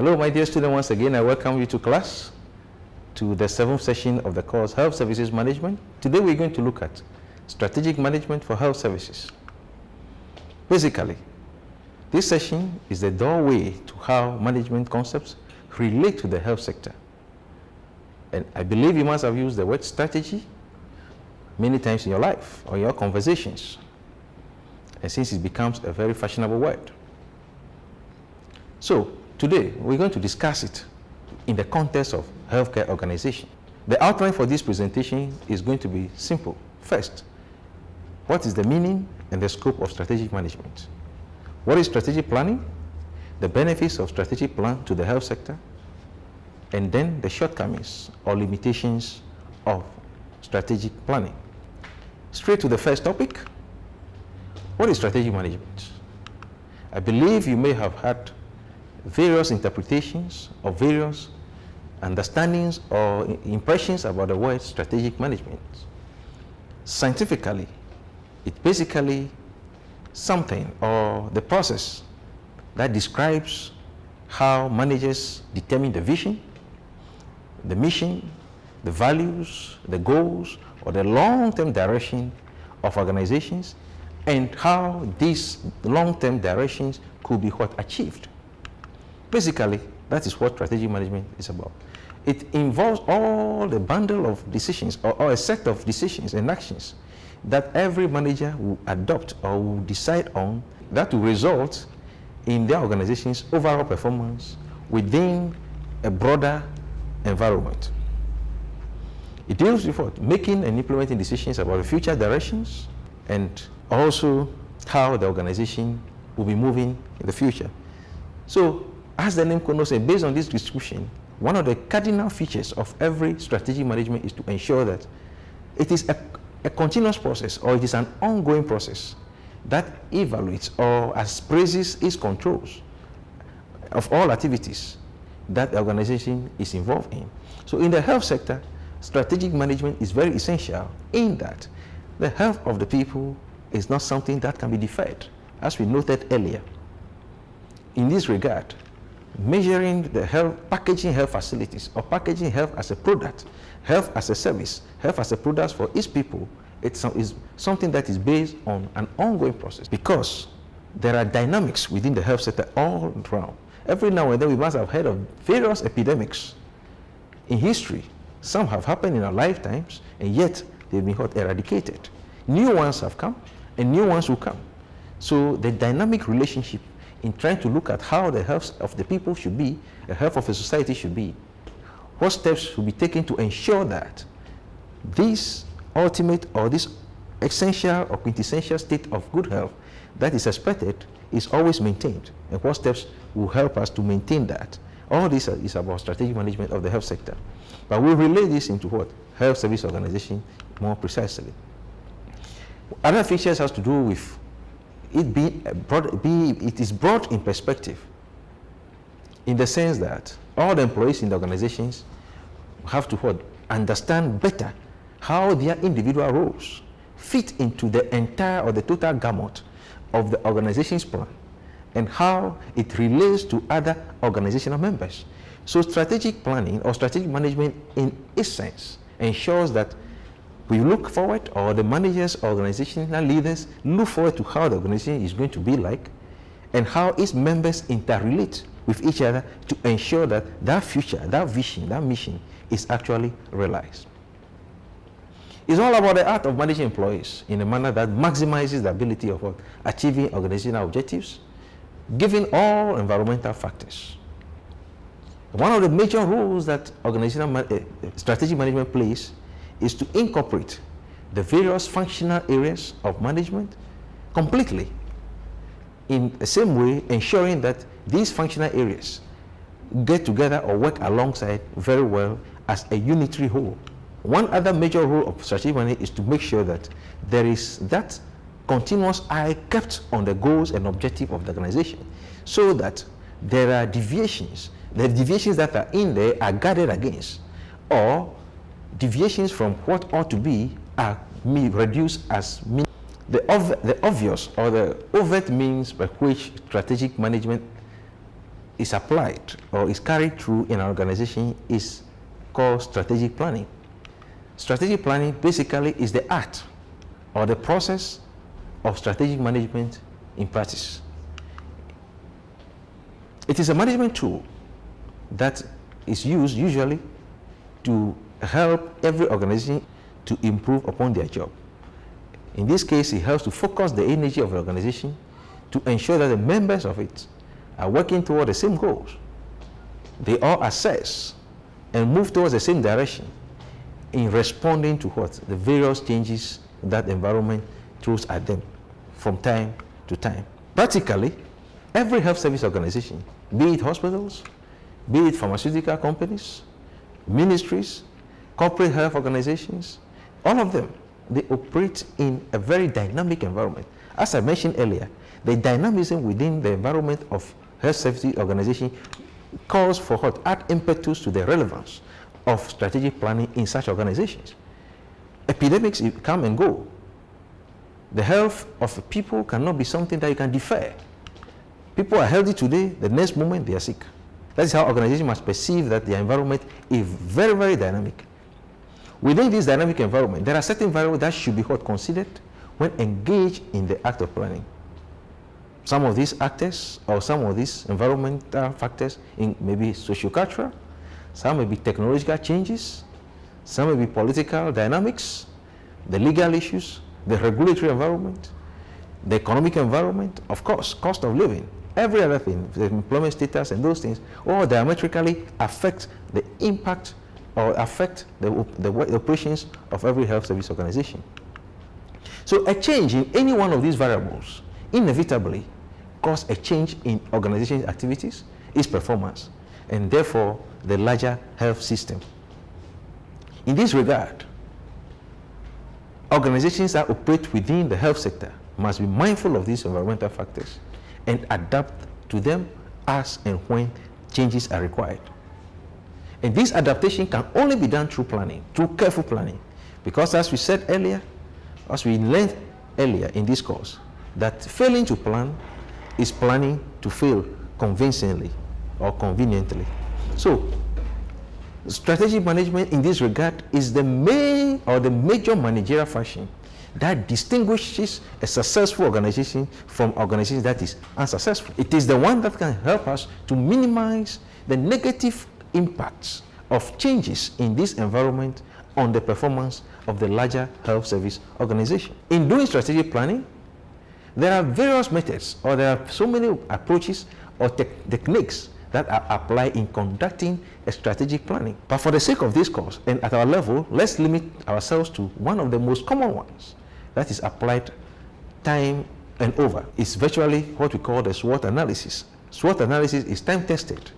Hello, my dear student. Once again, I welcome you to class, to the 7th session of the course Health Services Management. Today, we're going to look at strategic management for health services. Basically, this session is the doorway to how management concepts relate to the health sector. And I believe you must have used the word strategy many times in your life or your conversations, and since it becomes a very fashionable word. So today we're going to discuss it in the context of healthcare organization. The outline for this presentation is going to be simple. First, what is the meaning and the scope of strategic management? What is strategic planning? The benefits of strategic plan to the health sector, and then the shortcomings or limitations of strategic planning. Straight to the first topic. What is strategic management? I believe you may have had various interpretations or various understandings or impressions about the word strategic management. Scientifically, it's basically something or the process that describes how managers determine the vision, the mission, the values, the goals, or the long-term direction of organizations, and how these long-term directions could be achieved. Basically, that is what strategic management is about. It involves all the bundle of decisions or a set of decisions and actions that every manager will adopt or will decide on that will result in their organization's overall performance within a broader environment. It deals with what? Making and implementing decisions about the future directions and also how the organization will be moving in the future. So, as the name connotes, based on this description, one of the cardinal features of every strategic management is to ensure that it is a continuous process, or it is an ongoing process that evaluates or appraises its controls of all activities that the organization is involved in. So in the health sector, strategic management is very essential in that the health of the people is not something that can be deferred, as we noted earlier. In this regard, measuring the health, packaging health facilities, or packaging health as a product, health as a service, health as a product for its people, is something that is based on an ongoing process, because there are dynamics within the health sector all around. Every now and then we must have heard of various epidemics in history. Some have happened in our lifetimes, and yet they've been eradicated. New ones have come, and new ones will come. So the dynamic relationship in trying to look at how the health of the people should be, the health of a society should be, what steps should be taken to ensure that this ultimate or this essential or quintessential state of good health that is expected is always maintained, and what steps will help us to maintain that. All this is about strategic management of the health sector. But we'll relate this into what? Health service organization more precisely. Other features has to do with it is brought in perspective, in the sense that all the employees in the organizations have to understand better how their individual roles fit into the entire or the total gamut of the organization's plan, and how it relates to other organizational members. So strategic planning or strategic management in essence ensures that we look forward, or the managers, organizational leaders look forward to how the organization is going to be like, and how its members interrelate with each other to ensure that that future, that vision, that mission is actually realized. It's all about the art of managing employees in a manner that maximizes the ability of achieving organizational objectives, given all environmental factors. One of the major roles that organizational strategic management plays is to incorporate the various functional areas of management completely in the same way, ensuring that these functional areas get together or work alongside very well as a unitary whole. One other major role of strategic management is to make sure that there is that continuous eye kept on the goals and objective of the organization, so that there are deviations. The deviations that are in there are guarded against, or deviations from what ought to be are reduced as the obvious or the overt means by which strategic management is applied or is carried through in an organization is called strategic planning. Strategic planning basically is the art or the process of strategic management in practice. It is a management tool that is used usually to help every organization to improve upon their job. In this case, it helps to focus the energy of the organization to ensure that the members of it are working toward the same goals. They all assess and move towards the same direction in responding to what? The various changes that the environment throws at them from time to time. Practically, every health service organization, be it hospitals, be it pharmaceutical companies, ministries, corporate health organizations, all of them, they operate in a very dynamic environment. As I mentioned earlier, the dynamism within the environment of health safety organization calls for what? Add impetus to the relevance of strategic planning in such organizations. Epidemics come and go. The health of people cannot be something that you can defer. People are healthy today, the next moment they are sick. That is how organizations must perceive that their environment is very, very dynamic. Within this dynamic environment, there are certain variables that should be considered when engaged in the act of planning. Some of these actors or some of these environmental factors may be socio-cultural, some may be technological changes, some may be political dynamics, the legal issues, the regulatory environment, the economic environment, of course, cost of living, every other thing, the employment status and those things, all diametrically affect the impact or affect the operations of every health service organization. So a change in any one of these variables inevitably cause a change in organization's activities, its performance, and therefore the larger health system. In this regard, organizations that operate within the health sector must be mindful of these environmental factors and adapt to them as and when changes are required. And this adaptation can only be done through planning, through careful planning, because as we said earlier, as we learned earlier in this course, that failing to plan is planning to fail convincingly or conveniently. So, strategic management in this regard is the main or the major managerial function that distinguishes a successful organization from organizations that is unsuccessful. It is the one that can help us to minimize the negative impacts of changes in this environment on the performance of the larger health service organization. In doing strategic planning, there are various methods, or there are so many approaches or techniques that are applied in conducting a strategic planning. But for the sake of this course and at our level, let's limit ourselves to one of the most common ones that is applied time and over. It's virtually what we call the SWOT analysis. SWOT analysis is time-tested.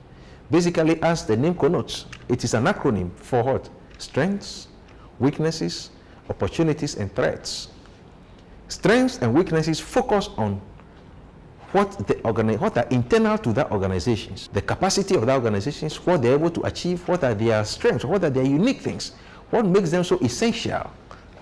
Basically, as the name connotes, it is an acronym for what? Strengths, weaknesses, opportunities, and threats. Strengths and weaknesses focus on what are internal to that organizations, the capacity of that organizations, what they're able to achieve, what are their strengths, what are their unique things, what makes them so essential,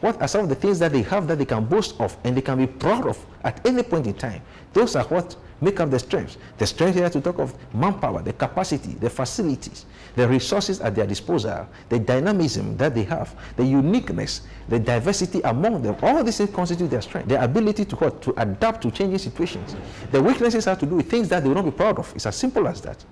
what are some of the things that they have that they can boast of and they can be proud of at any point in time. Those are what make up the strengths. The strengths here to talk of manpower, the capacity, the facilities, the resources at their disposal, the dynamism that they have, the uniqueness, the diversity among them. All these things constitute their strength. Their ability to what? To adapt to changing situations. The weaknesses have to do with things that they will not be proud of. It's as simple as that.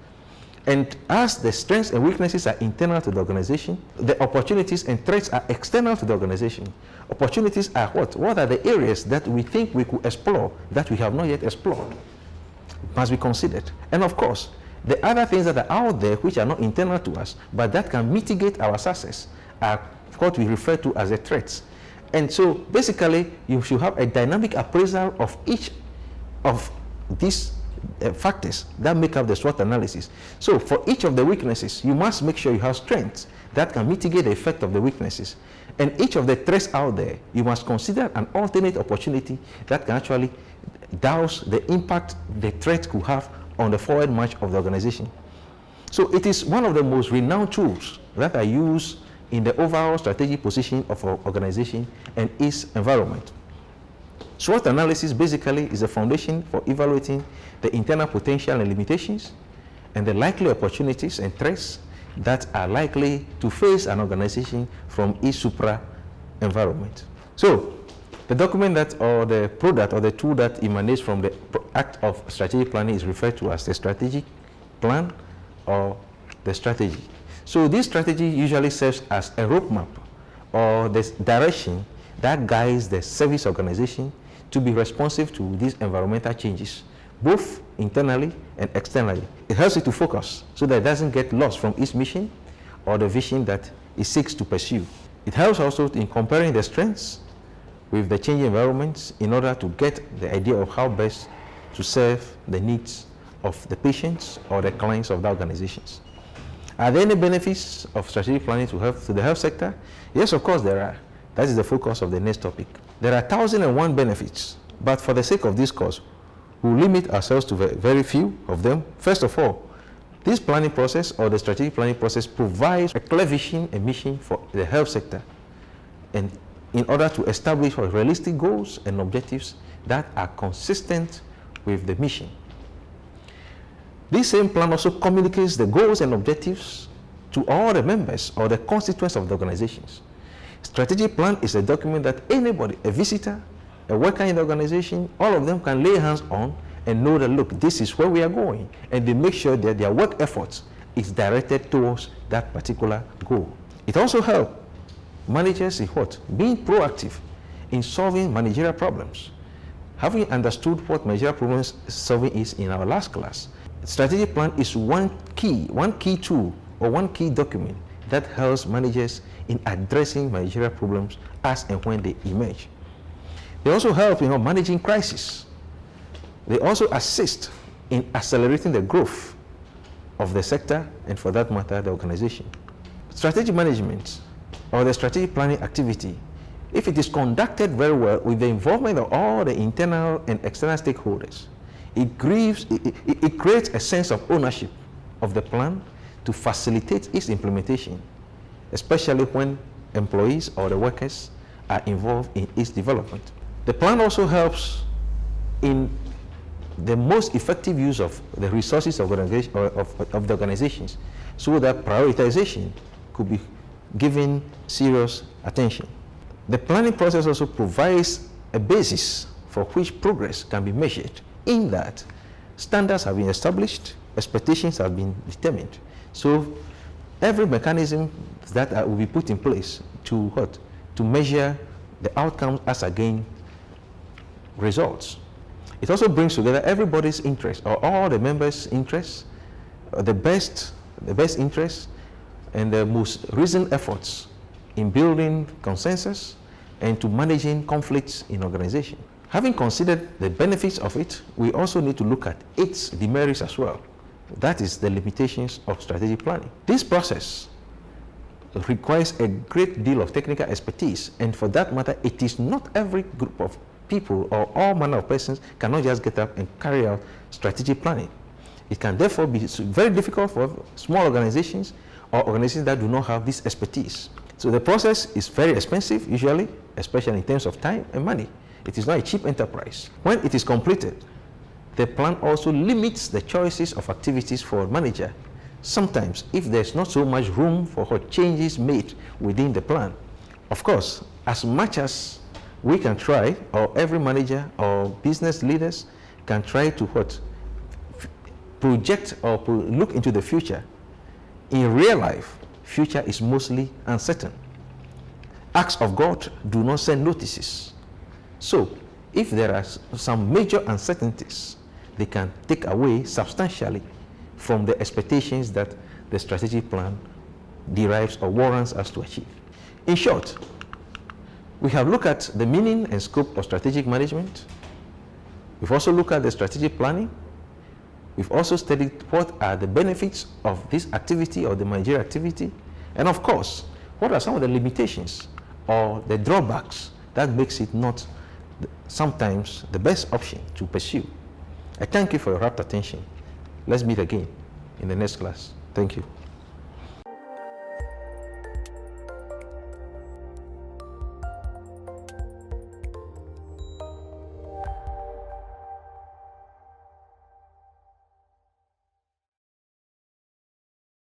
And as the strengths and weaknesses are internal to the organization, the opportunities and threats are external to the organization. Opportunities are what? What are the areas that we think we could explore that we have not yet explored? Must be considered. And of course, the other things that are out there which are not internal to us, but that can mitigate our success, are what we refer to as the threats. And so basically, you should have a dynamic appraisal of each of these factors that make up the SWOT analysis. So for each of the weaknesses, you must make sure you have strengths that can mitigate the effect of the weaknesses. And each of the threats out there, you must consider an alternate opportunity that can actually douse the impact the threat could have on the forward march of the organization. So it is one of the most renowned tools that are used in the overall strategic position of our organization and its environment. SWOT analysis basically is a foundation for evaluating the internal potential and limitations and the likely opportunities and threats that are likely to face an organization from its supra environment. So, the document that, or the product, or the tool that emanates from the act of strategic planning is referred to as the strategic plan or the strategy. So this strategy usually serves as a roadmap or the direction that guides the service organization to be responsive to these environmental changes, both internally and externally. It helps it to focus so that it doesn't get lost from its mission or the vision that it seeks to pursue. It helps also in comparing the strengths with the changing environments in order to get the idea of how best to serve the needs of the patients or the clients of the organizations. Are there any benefits of strategic planning to the health sector? Yes, of course there are. That is the focus of the next topic. There are 1,001 benefits, but for the sake of this course, we'll limit ourselves to very few of them. First of all, this planning process or the strategic planning process provides a clear vision and mission for the health sector, and in order to establish realistic goals and objectives that are consistent with the mission. This same plan also communicates the goals and objectives to all the members or the constituents of the organizations. Strategic plan is a document that anybody, a visitor, a worker in the organization, all of them can lay hands on and know that, look, this is where we are going, and they make sure that their work efforts is directed towards that particular goal. It also helps managers in being proactive in solving managerial problems. Having understood what managerial problem solving is in our last class, strategic plan is one key tool or one key document that helps managers in addressing managerial problems as and when they emerge. They also help in managing crisis. They also assist in accelerating the growth of the sector and, for that matter, the organization. Strategic management or the strategic planning activity, if it is conducted very well with the involvement of all the internal and external stakeholders, it creates a sense of ownership of the plan to facilitate its implementation, especially when employees or the workers are involved in its development. The plan also helps in the most effective use of the resources of the organizations, so that prioritization could be given serious attention. The planning process also provides a basis for which progress can be measured, in that standards have been established, expectations have been determined. So every mechanism that will be put in place to measure the outcomes as against results. It also brings together everybody's interest, or all the members' interests, the best interests, and the most recent efforts in building consensus and to managing conflicts in organization. Having considered the benefits of it, we also need to look at its demerits as well. That is the limitations of strategic planning. This process requires a great deal of technical expertise, and for that matter, it is not every group of people or all manner of persons cannot just get up and carry out strategic planning. It can therefore be very difficult for small organizations or organizations that do not have this expertise. So the process is very expensive usually, especially in terms of time and money. It is not a cheap enterprise. When it is completed, the plan also limits the choices of activities for a manager. Sometimes, if there's not so much room for changes made within the plan. Of course, as much as we can try, or every manager or business leaders can try to project or look into the future, in real life, future is mostly uncertain. Acts of God do not send notices. So, if there are some major uncertainties, they can take away substantially from the expectations that the strategic plan derives or warrants us to achieve. In short, we have looked at the meaning and scope of strategic management. We've also looked at the strategic planning. We've also studied what are the benefits of this activity or the managerial activity. And of course, what are some of the limitations or the drawbacks that makes it not sometimes the best option to pursue. I thank you for your rapt attention. Let's meet again in the next class. Thank you.